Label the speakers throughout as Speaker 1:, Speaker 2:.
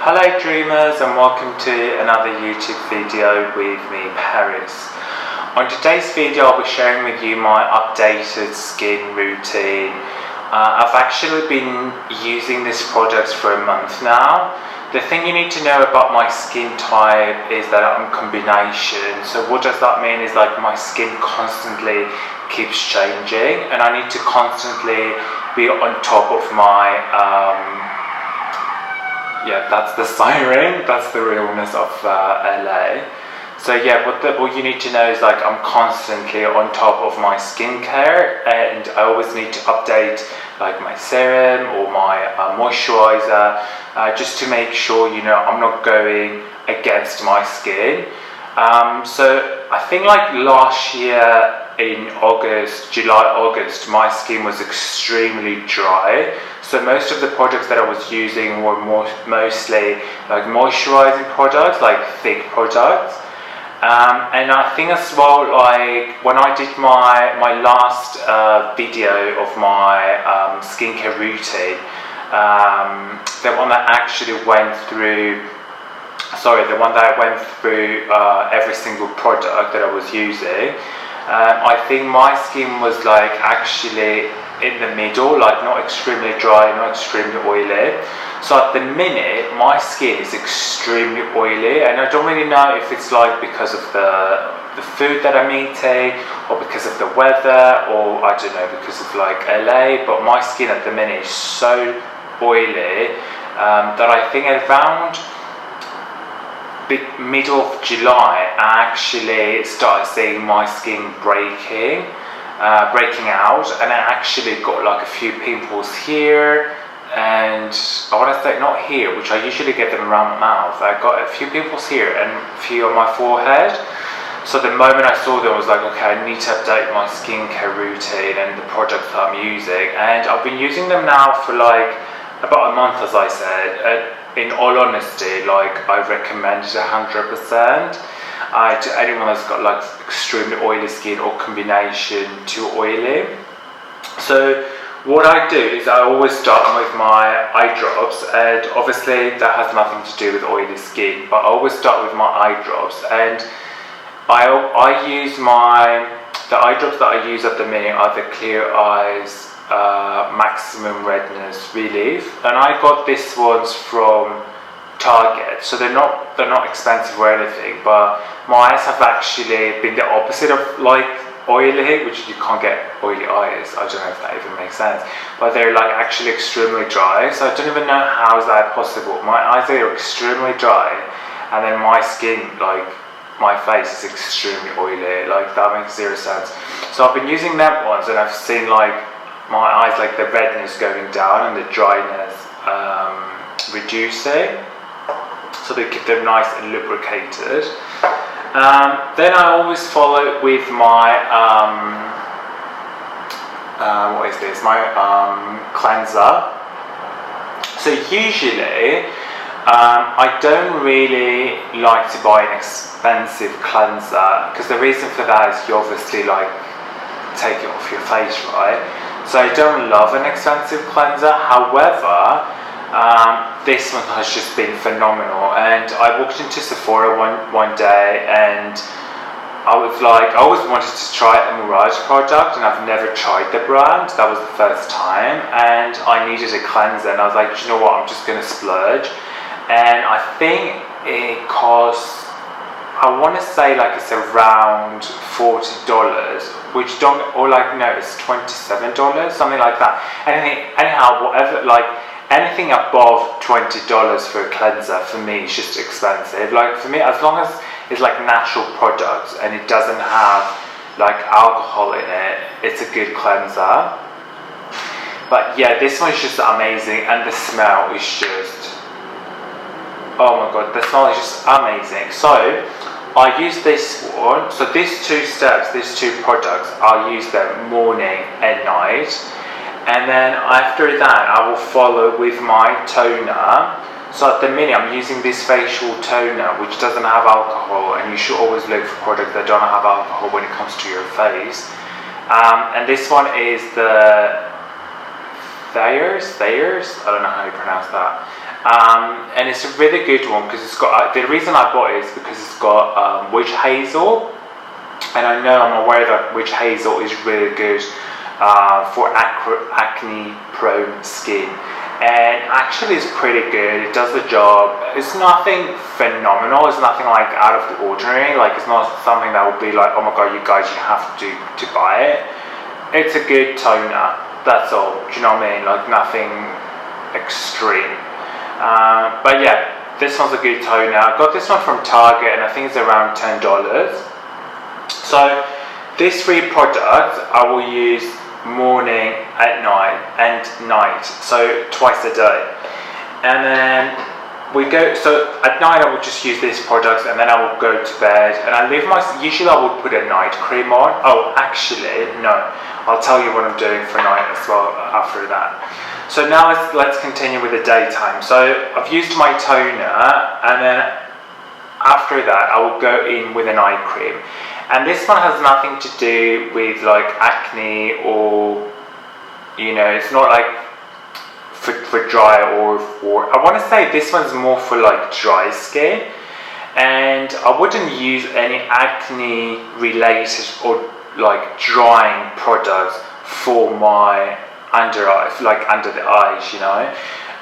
Speaker 1: Hello dreamers, and welcome to another YouTube video with me, Paris. On today's video I'll be sharing with you my updated skin routine. I've actually been using this product for a month now. The thing you need to know about my skin type is that I'm combination. So what does that mean is like my skin constantly keeps changing and I need to constantly be on top of my yeah, that's the siren, that's the realness of LA. So yeah, what you need to know is like I'm constantly on top of my skincare, and I always need to update like my serum or my moisturizer, just to make sure, you know, I'm not going against my skin. So I think like last year in July, August, my skin was extremely dry. So most of the products that I was using were mostly like moisturizing products, like thick products. And I think as well, like when I did my last video of my skincare routine, the one that actually went through, the one that I went through every single product that I was using, I think my skin was like actually in the middle, like not extremely dry, not extremely oily. So at the minute my skin is extremely oily, and I don't really know if it's like because of the food that I'm eating, or because of the weather, or I don't know, because of like LA, but my skin at the minute is so oily that I think around middle of July I actually started seeing my skin breaking out, and I actually got like a few pimples here, and I want to say not here, which I usually get them around my mouth. I got a few pimples here and a few on my forehead. So the moment I saw them I was like, okay, I need to update my skincare routine and the products that I'm using, and I've been using them now for like about a month, as I said. In all honesty, like I recommend it 100%. To anyone that's got like extremely oily skin or combination too oily. So what I do is I always start with my eye drops, and obviously that has nothing to do with oily skin, but I always start with my eye drops, and I use the eye drops that I use at the minute are the Clear Eyes Maximum Redness Relief, and I got these ones from Target, so they're not expensive or anything, but my eyes have actually been the opposite of like oily, which you can't get oily eyes. I don't know if that even makes sense, but they're like actually extremely dry. So I don't even know how is that possible. My eyes are extremely dry, and then my skin, like my face, is extremely oily. Like that makes zero sense. So I've been using them ones, and I've seen like my eyes, like the redness going down and the dryness reducing, so they keep them nice and lubricated. Then I always follow with my what is this? My cleanser. So usually I don't really like to buy an expensive cleanser, because the reason for that is you obviously like take it off your face, right? So I don't love an expensive cleanser. However, this one has just been phenomenal, and I walked into Sephora one day, and I was like, I always wanted to try a Murad product, and I've never tried the brand. That was the first time, and I needed a cleanser, and I was like, you know what, I'm just gonna splurge. And I think it costs, I want to say like it's around $40, which it's $27, something like that. Anyhow, whatever, like anything above $20 for a cleanser for me is just expensive. Like for me, as long as it's like natural products and it doesn't have like alcohol in it, it's a good cleanser. But yeah, this one is just amazing, and the smell is just, oh my god, the smell is just amazing. So I use this one, so these two steps, these two products, I'll use them morning and night, and then after that I will follow with my toner. So at the minute I'm using this facial toner which doesn't have alcohol, and you should always look for products that don't have alcohol when it comes to your face. And this one is the Thayers, I don't know how you pronounce that. and it's a really good one because it's got, the reason I bought it is because it's got witch hazel, and I know, I'm aware that witch hazel is really good for acne prone skin, and actually it's pretty good. It does the job. It's nothing phenomenal, it's nothing like out of the ordinary, like it's not something that would be like, oh my god, you guys, you have to buy it. It's a good toner, that's all. Do you know what I mean? Like nothing extreme. But yeah, this one's a good toner. I got this one from Target and I think it's around $10. So these 3 products I will use morning, at night and night, so twice a day. And then we go, so at night I will just use these products and then I will go to bed, and I leave usually I would put a night cream on. Oh, actually no, I'll tell you what I'm doing for night as well after that. So now let's continue with the daytime. So I've used my toner, and then after that I will go in with an eye cream. And this one has nothing to do with like acne, or you know, it's not like for dry or for, I want to say this one's more for like dry skin, and I wouldn't use any acne related or like drying products for my under eyes, like under the eyes, you know,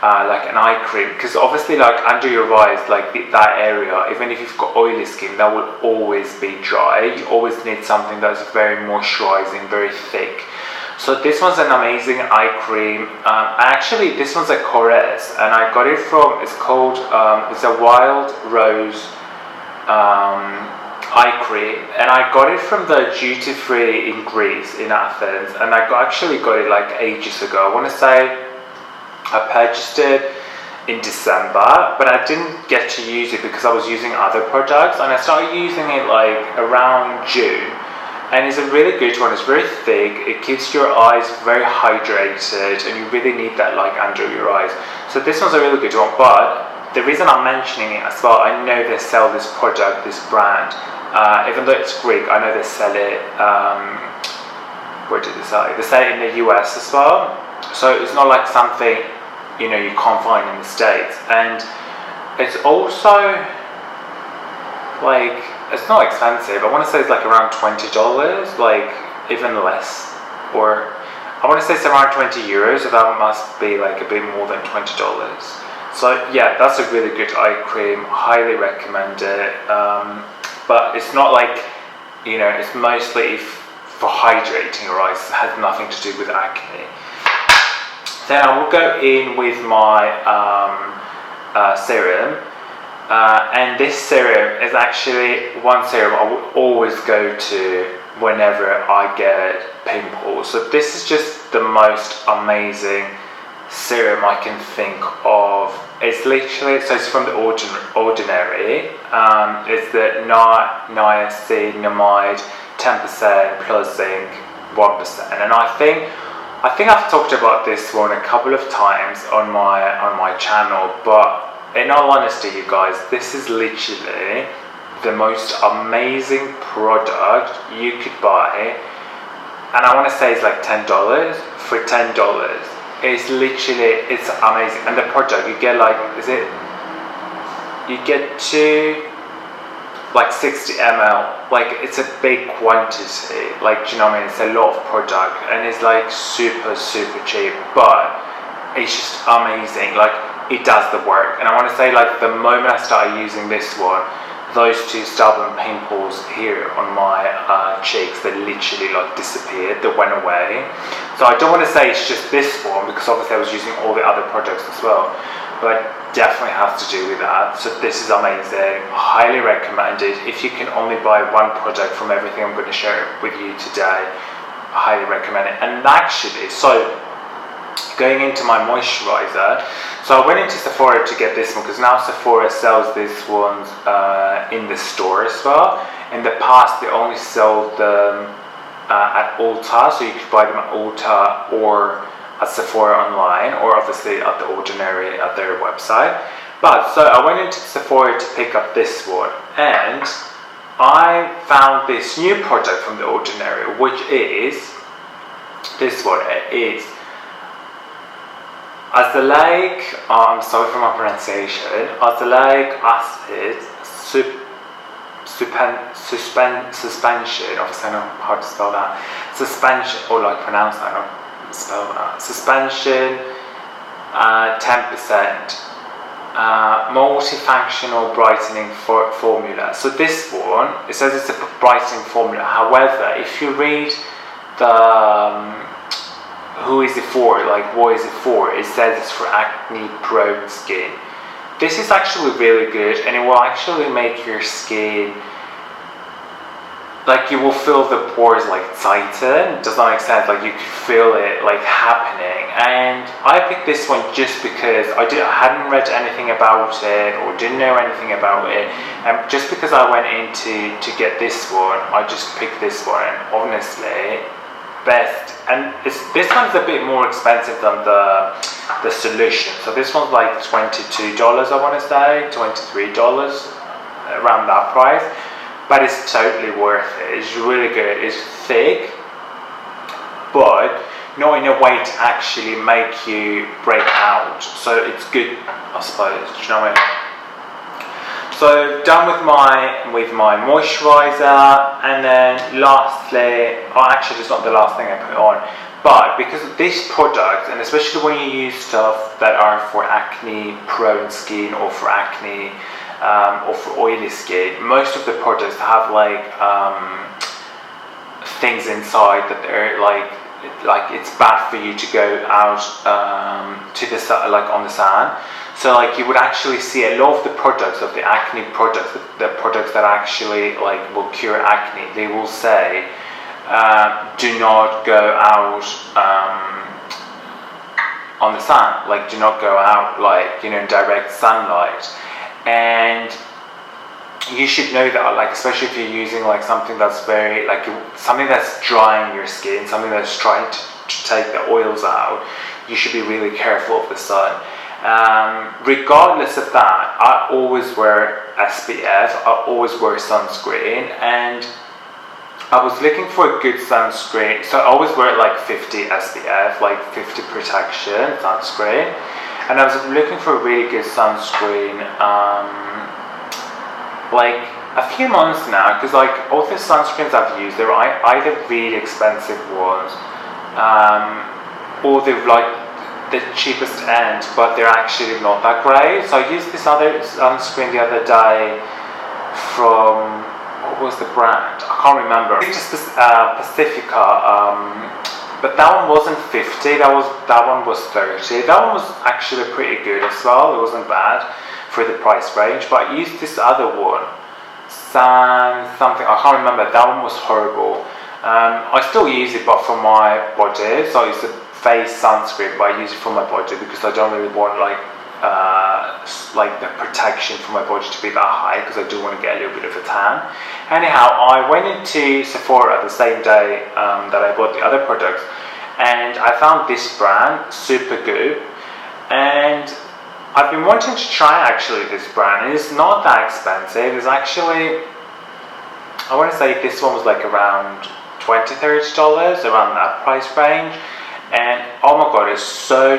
Speaker 1: like an eye cream, because obviously like under your eyes, like that area, even if you've got oily skin, that will always be dry. You always need something that's very moisturizing, very thick. So this one's an amazing eye cream. Actually this one's a KORRES, and I got it from, it's called it's a wild rose eye cream, and I got it from the duty free in Greece, in Athens, and I actually got it like ages ago. I want to say I purchased it in December, but I didn't get to use it because I was using other products, and I started using it like around June, and it's a really good one. It's very thick, it keeps your eyes very hydrated, and you really need that like under your eyes. So this one's a really good one, but the reason I'm mentioning it as well, I know they sell this product, this brand, even though it's Greek, I know they sell it, where did they sell it? They sell it in the US as well, so it's not like something, you know, you can't find in the States. And it's also like, it's not expensive. I want to say it's like around $20, like even less, or I want to say it's around 20 euros, so that must be like a bit more than $20. So yeah, that's a really good eye cream, highly recommend it. But it's not like, you know, it's mostly for hydrating your eyes. It has nothing to do with acne. Then I will go in with my serum, and this serum is actually one serum I will always go to whenever I get pimples. So this is just the most amazing serum I can think of. It's literally, so it's from the Ordinary. It's the Niacinamide 10% plus zinc 1%, and I think I've talked about this one a couple of times on my channel, but in all honesty, you guys, this is literally the most amazing product you could buy, and I want to say it's like $10. For $10, it's literally, it's amazing. And the product, you get like, you get to like 60 ml, like it's a big quantity, like, do you know what I mean? It's a lot of product, and it's like super cheap, but it's just amazing. Like, it does the work. And I want to say, like, the moment I started using this one, those 2 stubborn pimples here on my cheeks, they literally like disappeared, they went away. So I don't want to say it's just this one, because obviously I was using all the other products as well, but definitely has to do with that. So this is amazing, highly recommended. If you can only buy one product from everything I'm going to share with you today, I highly recommend it. And actually, so going into my moisturizer, so I went into Sephora to get this one, because now Sephora sells these ones in the store as well. In the past they only sold them at Ulta, so you could buy them at Ulta or at Sephora online, or obviously at the Ordinary at their website. But so I went into Sephora to pick up this one, and I found this new product from the Ordinary, which is this one. It is Azelaic, I'm sorry for my pronunciation, azelaic acid suspension, obviously I know how to spell that, suspension, or like pronounce that, I don't spell that, suspension, 10%, multifunctional brightening formula. So this one, it says it's a brightening formula, however, if you read the who is it for, like what is it for, it says it's for acne prone skin. This is actually really good, and it will actually make your skin, like you will feel the pores like tighten. Does that make sense? Like you could feel it like happening. And I picked this one just because I hadn't read anything about it or didn't know anything about it, and just because I went in to get this one, I just picked this one. And honestly, best. And this one's a bit more expensive than the solution. So this one's like $22, I want to say, $23, around that price. But it's totally worth it. It's really good. It's thick, but not in a way to actually make you break out. So it's good, I suppose. Do you know what I mean? So done with my moisturizer, and then lastly, actually it's not the last thing I put on, but because of this product, and especially when you use stuff that are for acne prone skin or for acne or for oily skin, most of the products have like things inside that they're like it's bad for you to go out to the sun, like on the sun. So like you would actually see a lot of the products, of the acne products, the products that actually like will cure acne, they will say do not go out on the sun, like do not go out like, you know, in direct sunlight. And you should know that, like especially if you're using like something that's very like something that's drying your skin, something that's trying to take the oils out, you should be really careful of the sun. Regardless of that, I always wear SPF, I always wear sunscreen, and I was looking for a good sunscreen, so I always wear like 50 SPF, like 50 protection sunscreen, and I was looking for a really good sunscreen like a few months now, because like all the sunscreens I've used, they're either really expensive ones or they're like the cheapest end, but they're actually not that great. So I used this other sunscreen the other day from, what was the brand? I can't remember. It's just Pacifica, but that one wasn't 50. That one was 30. That one was actually pretty good as well. It wasn't bad for the price range. But I used this other one, something I can't remember. That one was horrible. I still use it, but for my body. So it's a face sunscreen, but I use it for my body because I don't really want like the protection for my body to be that high, because I do want to get a little bit of a tan. Anyhow, I went into Sephora the same day that I bought the other products, and I found this brand, Supergoop, and I've been wanting to try actually this brand, and it's not that expensive. It's actually, I want to say this one was like around $20-30, around that price range. And oh my god, it's so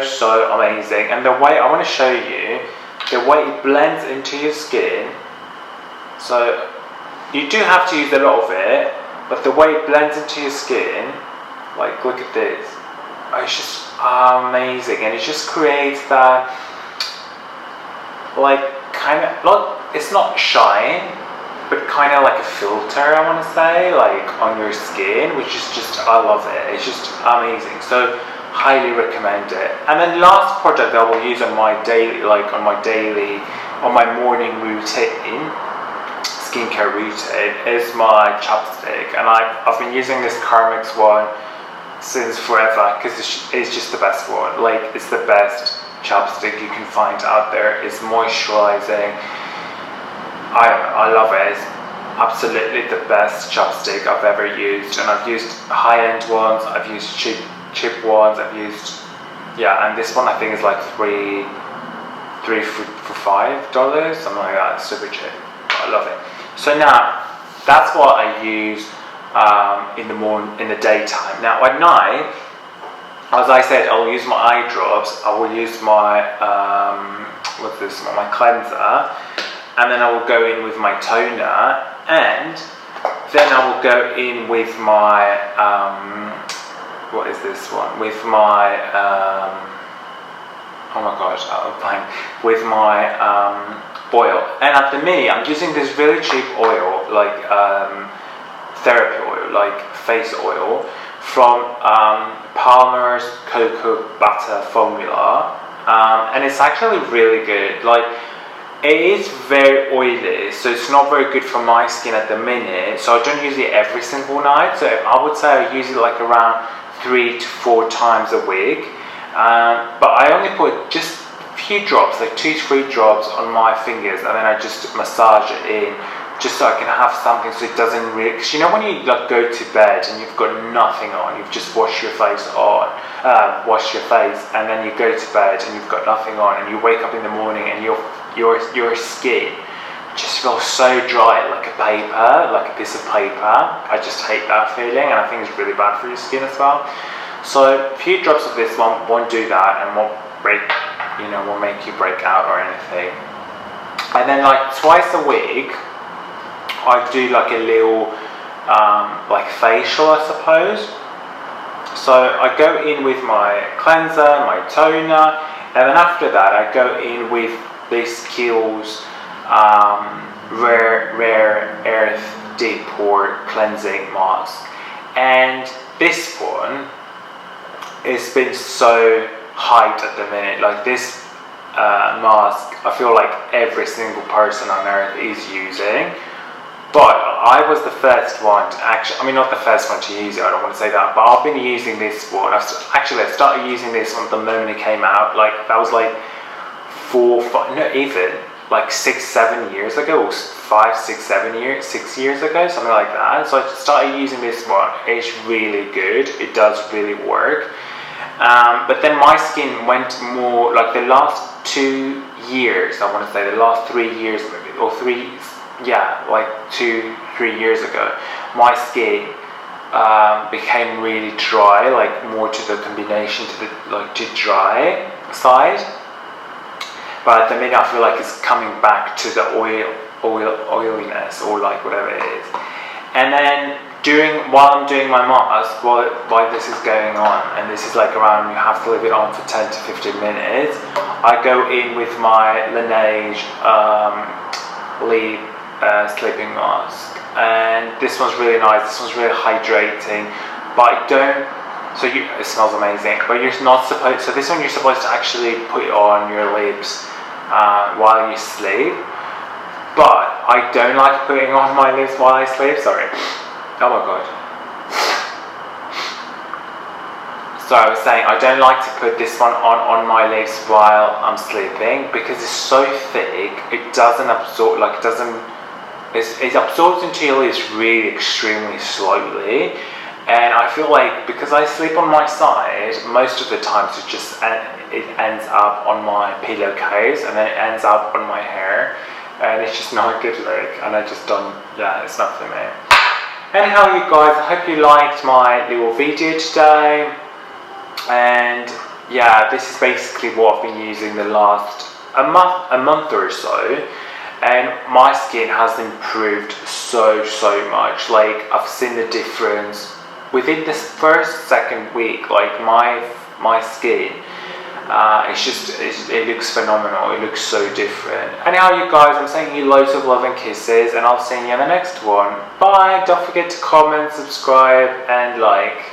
Speaker 1: amazing. And the way, I want to show you the way it blends into your skin. So you do have to use a lot of it, but the way it blends into your skin, like look at this, it's just amazing. And it just creates that like kind of, it's not shine, but kind of like a filter, I want to say, like on your skin, which is just, I love it. It's just amazing. So highly recommend it. And then last product I will use on my daily, on my morning routine, skincare routine, is my chapstick. And I've been using this KORRES one since forever, because it's just the best one. Like it's the best chapstick you can find out there. It's moisturizing. I love it. It's absolutely the best chapstick I've ever used, and I've used high-end ones, I've used cheap ones, I've used, yeah, and this one I think is like three for $5, something like that. It's super cheap. I love it. So now that's what I use in the daytime. Now at night as I said, I'll use my eye drops, I will use my, what's this one, my cleanser, and then I will go in with my toner, and then I will go in with my, what is this one, with my, oh my gosh, I'm blank, with my oil. And at the minute, I'm using this really cheap oil, like therapy oil, like face oil, from Palmer's Cocoa Butter Formula, and it's actually really good. Like, it is very oily, so it's not very good for my skin at the minute, so I don't use it every single night. So I would say I use it like around 3 to 4 times a week, but I only put just a few drops, like 2 to 3 drops on my fingers, and then I just massage it in, just so I can have something so it doesn't really, because you know when you like go to bed and you've got nothing on, you've just washed your face and then you go to bed and you've got nothing on, and you wake up in the morning and your skin just feels so dry, like a paper, like a piece of paper. I just hate that feeling, and I think it's really bad for your skin as well. So a few drops of this one won't do that, and won't make you break out or anything. And then like twice a week, I do like a little like facial, I suppose. So I go in with my cleanser, my toner, and then after that I go in with this Kiehl's Rare Earth Deep Pore Cleansing Mask. And this one, it's been so hyped at the minute. Like this mask, I feel like every single person on earth is using. But I was the first one to actually, I mean not the first one to use it, I don't want to say that, but I've been using this one. I started using this one the moment it came out. Like that was like 6, 7 years ago, or 5, 6, 7 years, 6 years ago, something like that. So I started using this one. It's really good. It does really work. But then my skin went more, like the last 2 years, I want to say the last 3 years maybe, or 3, yeah, like 2, 3 years ago, my skin became really dry, like more to the combination to the to dry side. But at the minute I feel like it's coming back to the oiliness, or like whatever it is. And then while I'm doing my mask, while this is going on, and this is like around, you have to leave it on for 10 to 15 minutes, I go in with my LANEIGE sleeping mask. And this one's really nice, this one's really hydrating, but it smells amazing, but you're not supposed, so this one you're supposed to actually put it on your lips while you sleep, but I don't like putting on my lips while I sleep, sorry. Oh my god. So I was saying, I don't like to put this one on my lips while I'm sleeping, because it's so thick, it doesn't absorb, it absorbs into your lips really extremely slowly. And I feel like, because I sleep on my side, most of the times it ends up on my pillowcase, and then it ends up on my hair, and it's just not a good look, and I just don't, yeah, it's not for me. Anyhow, you guys, I hope you liked my little video today, and yeah, this is basically what I've been using the last a month or so. And my skin has improved so much. Like, I've seen the difference within this second week. Like my skin, it looks phenomenal. It looks so different. Anyhow, you guys, I'm sending you loads of love and kisses, and I'll see you in the next one. Bye. Don't forget to comment, subscribe, and like.